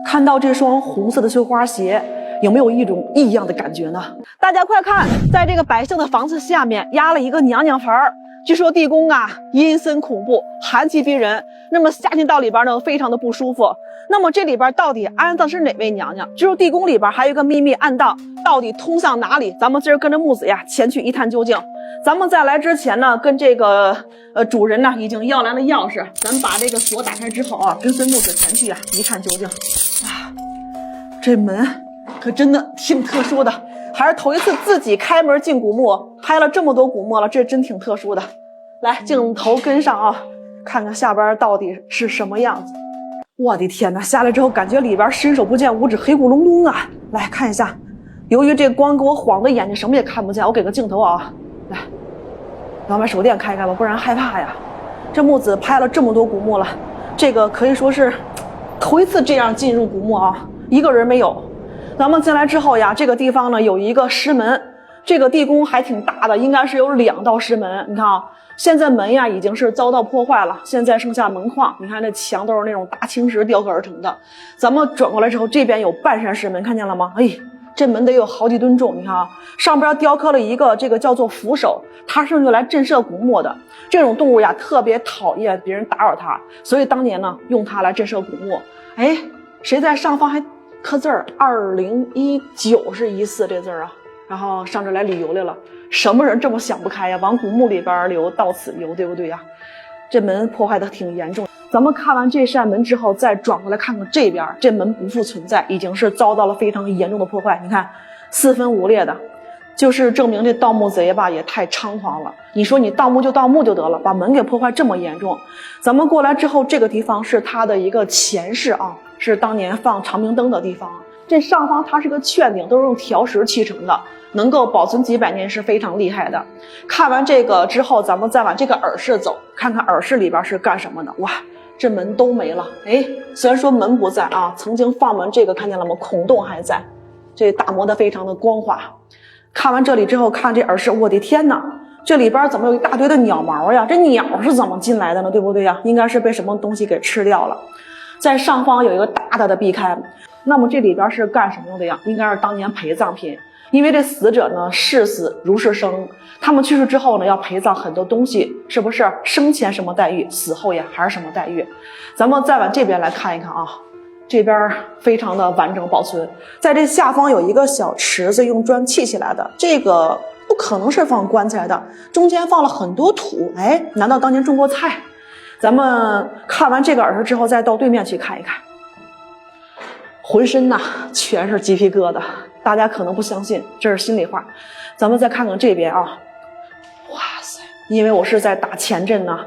看到这双红色的绣花鞋，有没有一种异样的感觉呢？大家快看，在这个百姓的房子下面压了一个娘娘坟儿。据说地宫啊阴森恐怖，寒气逼人，那么夏天到里边呢非常的不舒服。那么这里边到底安葬是哪位娘娘？就是地宫里边还有一个秘密暗道，到底通向哪里？咱们今儿跟着木子呀前去一探究竟。咱们在来之前呢，跟这个主人呢已经要来了钥匙，咱们把这个锁打开之后啊，跟随木子前去啊一探究竟。啊，这门可真的挺特殊的，还是头一次自己开门进古墓，拍了这么多古墓了，这真挺特殊的。来，镜头跟上啊，看看下边到底是什么样子。我的天哪，下来之后感觉里边伸手不见五指，黑咕隆咚啊！来看一下，由于这光给我晃的眼睛，什么也看不见。我给个镜头啊，来，咱把手电开开吧，不然害怕呀。这木子拍了这么多古墓了，这个可以说是头一次这样进入古墓啊，一个人没有。咱们进来之后呀，这个地方呢有一个石门，这个地宫还挺大的，应该是有2道石门。你看啊，现在门呀已经是遭到破坏了，现在剩下门框。你看这墙都是那种大青石雕刻而成的。咱们转过来之后，这边有半山石门，看见了吗？哎，这门得有好几吨重。你看啊，上边雕刻了一个这个叫做扶手，它是用来震慑古墓的。这种动物呀特别讨厌别人打扰它，所以当年呢用它来震慑古墓。哎，谁在上方还刻字儿？2019是14这字儿啊。然后上这来旅游来了，什么人这么想不开呀？往古墓里边流，到此游，对不对呀？这门破坏的挺严重。咱们看完这扇门之后，再转过来看看这边，这门不复存在，已经是遭到了非常严重的破坏。你看，4分5裂的，就是证明这盗墓贼吧也太猖狂了。你说你盗墓就盗墓就得了，把门给破坏这么严重。咱们过来之后，这个地方是它的一个前室啊，是当年放长明灯的地方。这上方它是个券顶，都是用条石砌成的，能够保存几百年，是非常厉害的。看完这个之后，咱们再往这个耳室走，看看耳室里边是干什么的。哇，这门都没了。哎，虽然说门不在啊，曾经放门这个看见了吗？孔洞还在，这打磨的非常的光滑。看完这里之后，看这耳室，我的天哪，这里边怎么有一大堆的鸟毛呀？这鸟是怎么进来的呢？对不对呀？应该是被什么东西给吃掉了。在上方有一个大大的壁龛，那么这里边是干什么用的呀？应该是当年陪葬品。因为这死者呢视死如是生，他们去世之后呢要陪葬很多东西，是不是生前什么待遇，死后也还是什么待遇？咱们再往这边来看一看啊，这边非常的完整保存。在这下方有一个小池子，用砖砌起来的，这个不可能是放棺材的，中间放了很多土。哎，难道当年种过菜？咱们看完这个耳室之后，再到对面去看一看，浑身呐全是鸡皮疙瘩。大家可能不相信，这是心里话。咱们再看看这边啊，哇塞！因为我是在打前阵呢，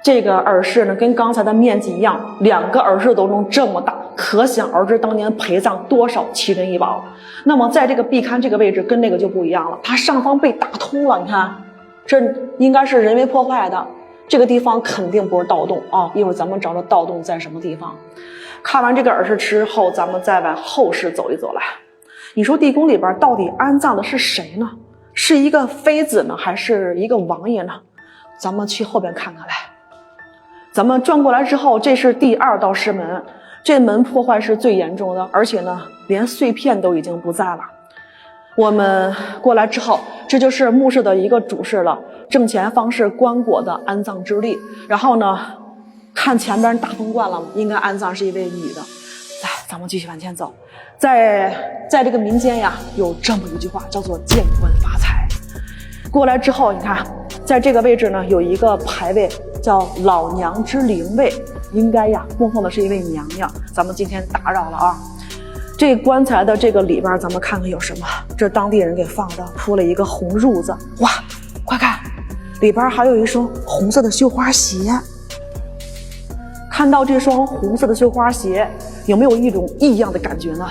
这个耳室呢跟刚才的面积一样，2个耳室都能这么大，可想而知当年陪葬多少奇珍异宝。那么在这个壁龛这个位置跟那个就不一样了，它上方被打通了，你看，这应该是人为破坏的。这个地方肯定不是盗洞啊，一会儿咱们找找盗洞在什么地方。看完这个耳室之后，咱们再往后室走一走来。你说地宫里边到底安葬的是谁呢？是一个妃子呢，还是一个王爷呢？咱们去后边看看来。咱们转过来之后，这是第2道石门，这门破坏是最严重的，而且呢，连碎片都已经不在了。我们过来之后，这就是墓室的一个主室了，正前方是棺椁的安葬之地。然后呢，看前边大风罐了吗？应该安葬是一位女的。来，咱们继续往前走。在这个民间呀，有这么一句话叫做见官发财。过来之后，你看，在这个位置呢，有一个牌位叫老娘之灵位，应该呀供奉的是一位娘娘。咱们今天打扰了啊。这棺材的这个里边，咱们看看有什么。这当地人给放的，铺了一个红褥子。哇，快看，里边还有一双红色的绣花鞋。看到这双红色的绣花鞋，有没有一种异样的感觉呢？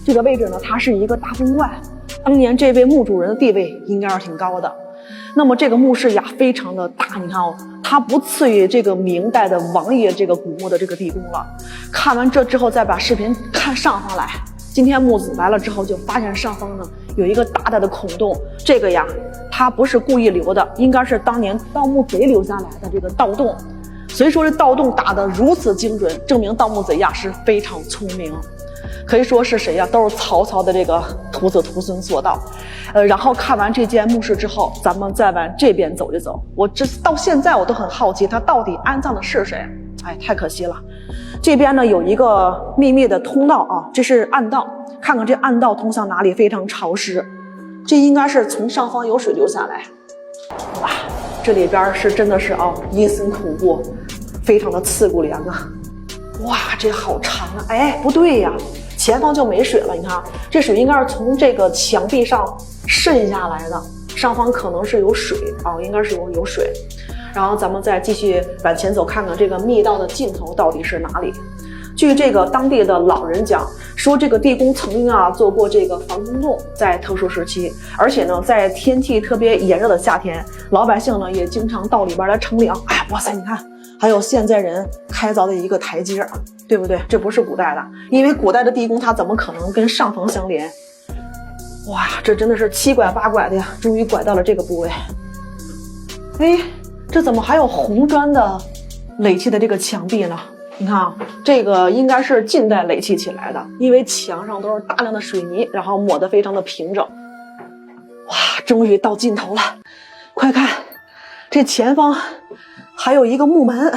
这个位置呢，它是一个大风罐，当年这位墓主人的地位应该是挺高的。那么这个墓室呀非常的大，你看哦，它不次于这个明代的王爷这个古墓的这个地宫了。看完这之后，再把视频看上方来。今天木子来了之后，就发现上方呢有一个大大的孔洞，这个呀它不是故意留的，应该是当年盗墓贼留下来的这个盗洞。所以说这盗洞打得如此精准，证明盗墓贼呀是非常聪明。可以说是谁呀？都是曹操的这个徒子徒孙做到。然后看完这间墓室之后，咱们再往这边走一走。我到现在我都很好奇，他到底安葬的是谁？哎，太可惜了。这边呢有一个秘密的通道啊，这是暗道，看看这暗道通向哪里，非常潮湿。这应该是从上方有水流下来。哇，这里边是真的是阴森恐怖，非常的刺骨凉啊。哇，这好长啊！哎，不对呀，前方就没水了。你看，这水应该是从这个墙壁上渗下来的，上方可能是有水啊，应该是有水。然后咱们再继续往前走，看看这个密道的尽头到底是哪里。据这个当地的老人讲，说这个地宫曾经做过这个防空洞，在特殊时期，而且呢，在天气特别炎热的夏天，老百姓呢也经常到里边来乘凉。哎，哇塞，你看，还有现在人开凿的一个台阶，对不对？这不是古代的，因为古代的地宫它怎么可能跟上层相连？哇，这真的是七拐八拐的呀，终于拐到了这个部位。哎，这怎么还有红砖的垒砌的这个墙壁呢？你看啊，这个应该是近代垒砌起来的，因为墙上都是大量的水泥，然后抹得非常的平整。哇，终于到尽头了，快看，这前方还有一个木门，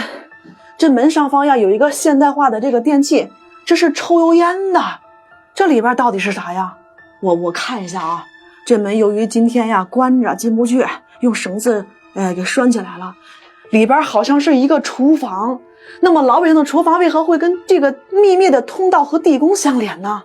这门上方呀有一个现代化的这个电器，这是抽油烟的。这里边到底是啥呀？我看一下啊，这门由于今天呀关着进不去，用绳子给拴起来了。里边好像是一个厨房，那么老百姓的厨房为何会跟这个秘密的通道和地宫相连呢？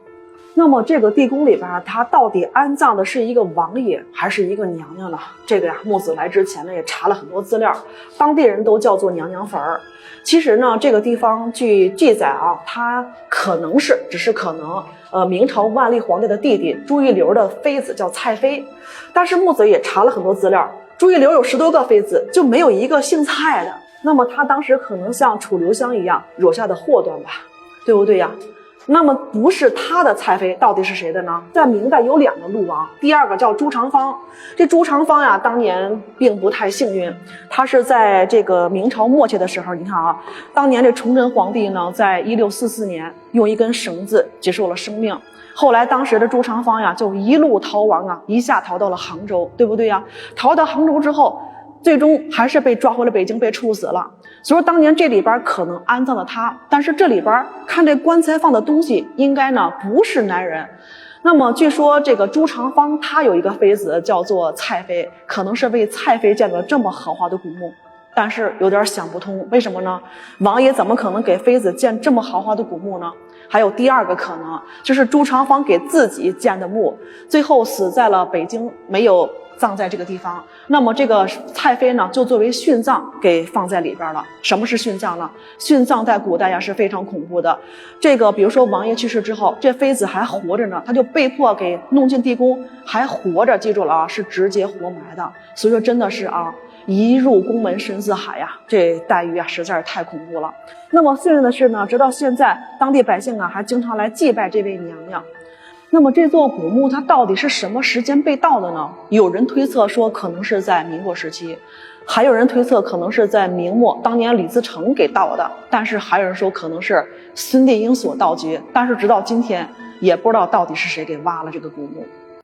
那么这个地宫里边，它到底安葬的是一个王爷还是一个娘娘呢？这个呀，木子来之前呢也查了很多资料，当地人都叫做娘娘坟儿。其实呢，这个地方据记载它可能是，只是可能，明朝万历皇帝的弟弟朱一流的妃子叫蔡妃，但是木子也查了很多资料。朱一流有10多个妃子，就没有一个姓蔡的。那么他当时可能像楚留香一样惹下的祸端吧，对不对呀？那么不是他的蔡妃，到底是谁的呢？在明代有2个陆王，第2个叫朱长方。这朱长方呀，当年并不太幸运，他是在这个明朝末期的时候，你看啊，当年这崇祯皇帝呢，在1644年用一根绳子结束了生命。后来当时的朱长方呀，就一路逃亡一下逃到了杭州，对不对呀？逃到杭州之后，最终还是被抓回了北京，被处死了。所以说当年这里边可能安葬了他，但是这里边看这棺材放的东西，应该呢不是男人。那么据说这个朱长方他有一个妃子叫做蔡妃，可能是为蔡妃建了这么豪华的古墓。但是有点想不通，为什么呢？王爷怎么可能给妃子建这么豪华的古墓呢？还有第2个可能，就是朱长方给自己建的墓，最后死在了北京，没有葬在这个地方。那么这个蔡妃呢，就作为殉葬给放在里边了。什么是殉葬呢？殉葬在古代呀是非常恐怖的。这个比如说王爷去世之后，这妃子还活着呢，他就被迫给弄进地宫，还活着，记住了是直接活埋的。所以说真的是一入宫门深似海呀，这待遇实在是太恐怖了。那么幸运的是呢，直到现在当地百姓还经常来祭拜这位娘娘。那么这座古墓它到底是什么时间被盗的呢？有人推测说可能是在民国时期，还有人推测可能是在明末，当年李自成给盗的，但是还有人说可能是孙殿英所盗掘，但是直到今天也不知道到底是谁给挖了这个古墓。